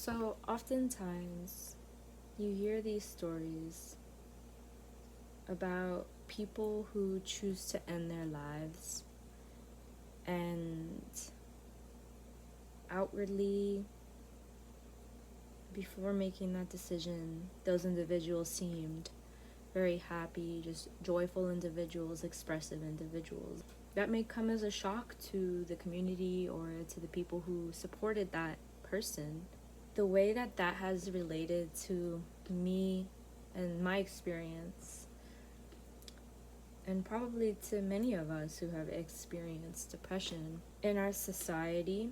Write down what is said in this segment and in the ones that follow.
So, oftentimes, you hear these stories about people who choose to end their lives, and outwardly, before making that decision, those individuals seemed very happy, just joyful individuals, expressive individuals. That may come as a shock to the community or to the people who supported that person. The way that that has related to me and my experience, and probably to many of us who have experienced depression in our society,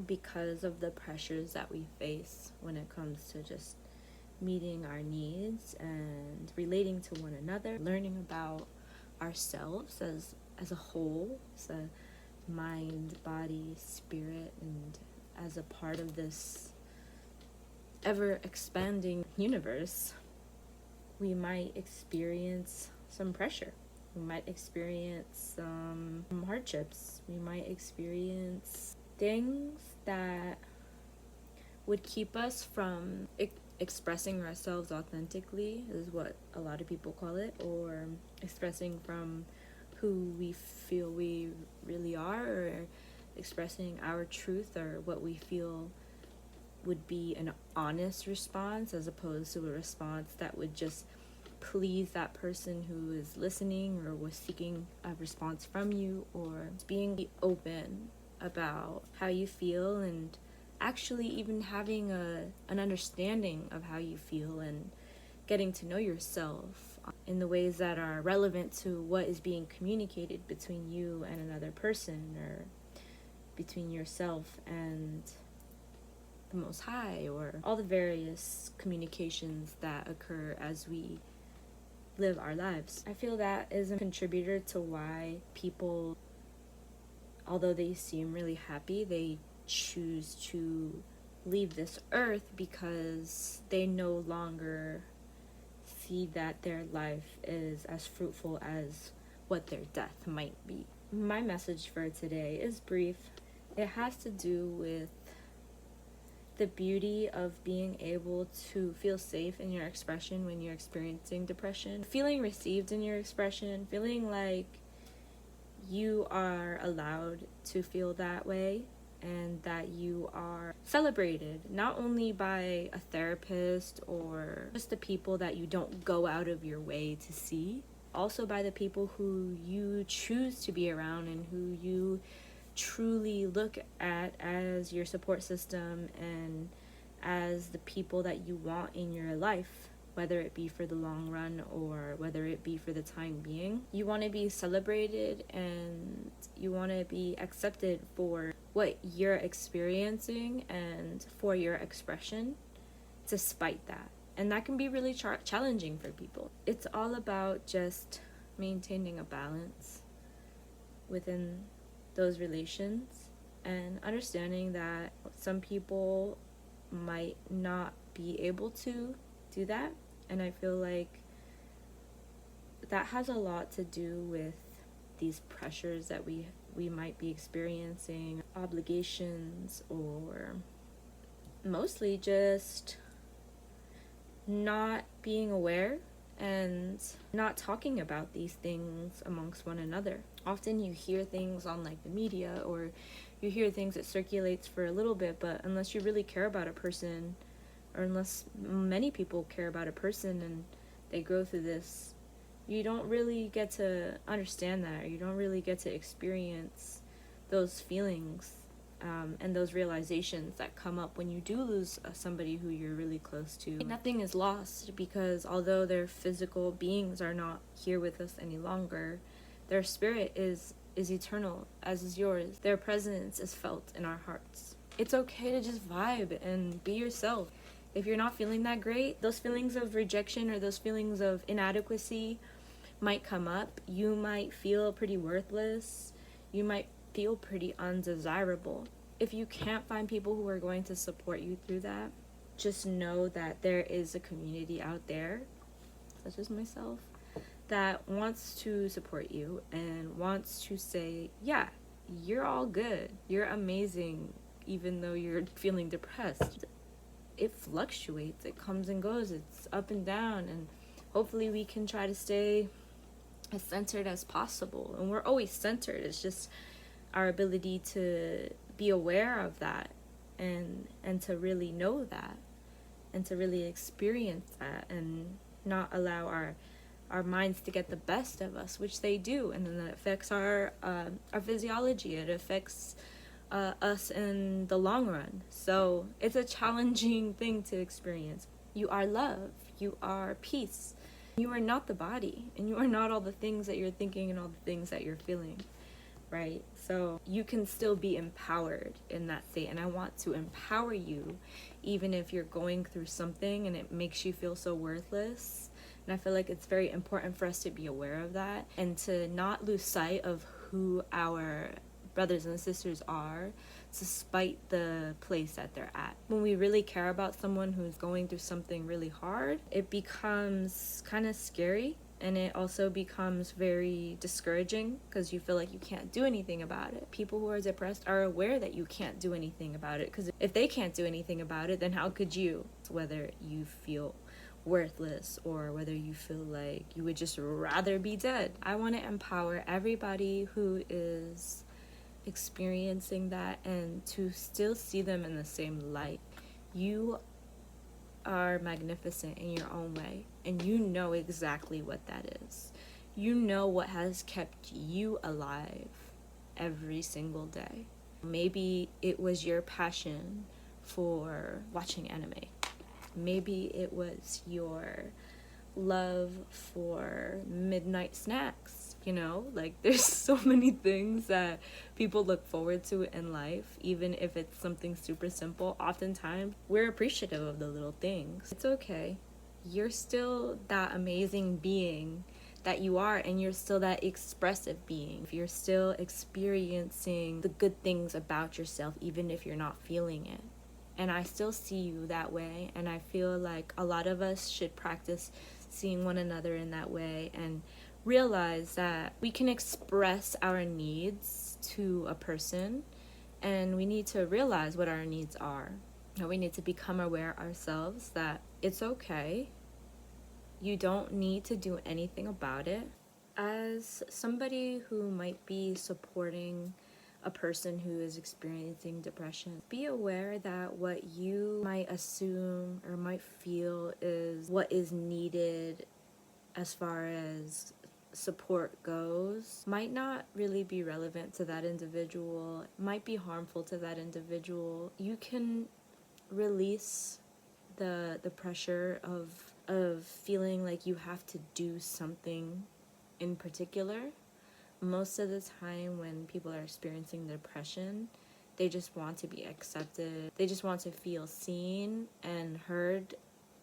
because of the pressures that we face when it comes to just meeting our needs and relating to one another, learning about ourselves as a whole, as a mind, body, spirit, and as a part of this ever expanding universe, we might experience some pressure. We might experience some hardships. We might experience things that would keep us from expressing ourselves authentically, is what a lot of people call it, or expressing from who we feel we really are, or expressing our truth or what we feel would be an honest response, as opposed to a response that would just please that person who is listening or was seeking a response from you, or being open about how you feel and actually even having an understanding of how you feel and getting to know yourself in the ways that are relevant to what is being communicated between you and another person, or between yourself and the Most High, or all the various communications that occur as we live our lives. I feel that is a contributor to why people, although they seem really happy, they choose to leave this earth, because they no longer see that their life is as fruitful as what their death might be. My message for today is brief. It has to do with the beauty of being able to feel safe in your expression when you're experiencing depression, feeling received in your expression, feeling like you are allowed to feel that way, and that you are celebrated not only by a therapist or just the people that you don't go out of your way to see, also by the people who you choose to be around and who you truly look at as your support system and as the people that you want in your life, whether it be for the long run or whether it be for the time being. You want to be celebrated and you want to be accepted for what you're experiencing and for your expression, despite that. And that can be really challenging for people. It's all about just maintaining a balance within those relations and understanding that some people might not be able to do that. And I feel like that has a lot to do with these pressures that we might be experiencing, obligations, or mostly just not being aware and not talking about these things amongst one another. Often you hear things on like the media, or you hear things that circulates for a little bit, but unless you really care about a person, or unless many people care about a person and they go through this, you don't really get to understand that, or you don't really get to experience those feelings and those realizations that come up when you do lose somebody who you're really close to. Nothing is lost, because although their physical beings are not here with us any longer, their spirit is eternal, as is yours. Their presence is felt in our hearts. It's okay to just vibe and be yourself. If you're not feeling that great, those feelings of rejection or those feelings of inadequacy might come up. You might feel pretty worthless. You might feel pretty undesirable. If you can't find people who are going to support you through that, just know that there is a community out there, such as myself, that wants to support you and wants to say, yeah, you're all good. You're amazing, even though you're feeling depressed. it fluctuates, it comes and goes, it's up and down, and hopefully we can try to stay as centered as possible. And we're always centered, it's just our ability to be aware of that, and to really know that, and to really experience that, and not allow our minds to get the best of us, which they do, and then that affects our physiology. It affects us in the long run. So it's a challenging thing to experience. You are love. You are peace. You are not the body, and you are not all the things that you're thinking and all the things that you're feeling, right? So you can still be empowered in that state, and I want to empower you even if you're going through something and it makes you feel so worthless. And I feel like it's very important for us to be aware of that, and to not lose sight of who our brothers and sisters are, despite the place that they're at. When we really care about someone who's going through something really hard, it becomes kind of scary, and it also becomes very discouraging because you feel like you can't do anything about it. People who are depressed are aware that you can't do anything about it, because if they can't do anything about it, then how could you? Whether you feel worthless or whether you feel like you would just rather be dead. I want to empower everybody who is experiencing that, and to still see them in the same light. You are magnificent in your own way, and you know exactly what that is. You know what has kept you alive every single day. Maybe it was your passion for watching anime. Maybe it was your love for midnight snacks, you know? Like, there's so many things that people look forward to in life, even if it's something super simple. Oftentimes, we're appreciative of the little things. It's okay. You're still that amazing being that you are, and you're still that expressive being. You're still experiencing the good things about yourself, even if you're not feeling it. And I still see you that way, and I feel like a lot of us should practice seeing one another in that way, and realize that we can express our needs to a person, and we need to realize what our needs are. And we need to become aware ourselves that it's okay. You don't need to do anything about it. As somebody who might be supporting a person who is experiencing depression, be aware that what you might assume or might feel is what is needed as far as support goes might not really be relevant to that individual, might be harmful to that individual. You can release the pressure of feeling like you have to do something in particular. Most of the time when people are experiencing depression, they just want to be accepted. They just want to feel seen and heard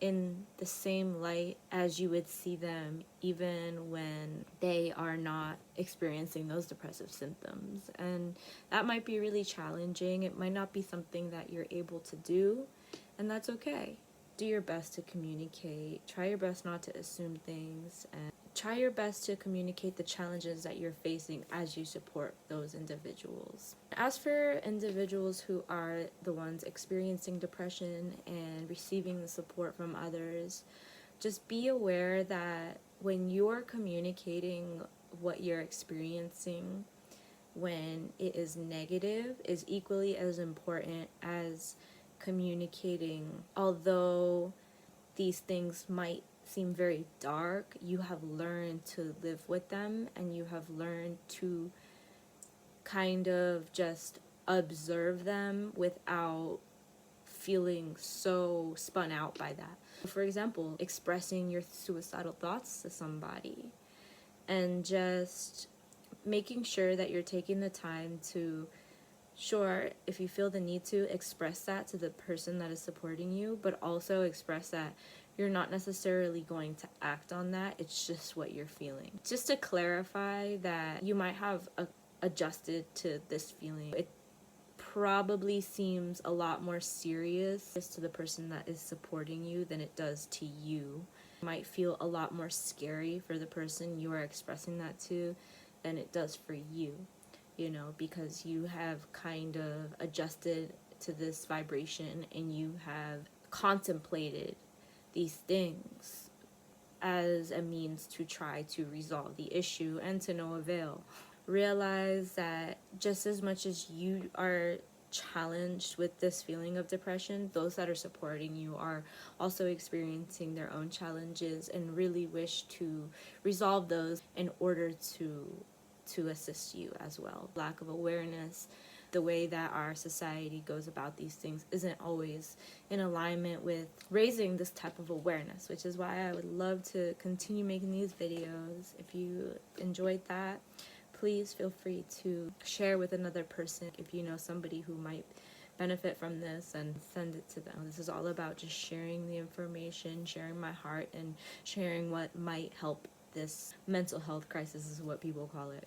in the same light as you would see them, even when they are not experiencing those depressive symptoms. And that might be really challenging. It might not be something that you're able to do, and that's okay. Do your best to communicate. Try your best not to assume things, and try your best to communicate the challenges that you're facing as you support those individuals. As for individuals who are the ones experiencing depression and receiving the support from others, just be aware that when you're communicating what you're experiencing, when it is negative, is equally as important as communicating. Although these things might seem very dark, you have learned to live with them, and you have learned to kind of just observe them without feeling so spun out by that. For example, expressing your suicidal thoughts to somebody, and just making sure that you're taking the time to, sure, if you feel the need to, express that to the person that is supporting you, but also express that you're not necessarily going to act on that. It's just what you're feeling. Just to clarify that you might have adjusted to this feeling. It probably seems a lot more serious to the person that is supporting you than it does to you. It might feel a lot more scary for the person you are expressing that to than it does for you, you know, because you have kind of adjusted to this vibration, and you have contemplated these things as a means to try to resolve the issue, and to no avail. Realize that just as much as you are challenged with this feeling of depression, those that are supporting you are also experiencing their own challenges and really wish to resolve those in order to assist you as well. Lack of awareness, the way that our society goes about these things isn't always in alignment with raising this type of awareness, which is why I would love to continue making these videos. If you enjoyed that, please feel free to share with another person if you know somebody who might benefit from this, and send it to them. This is all about just sharing the information, sharing my heart, and sharing what might help this mental health crisis, is what people call it.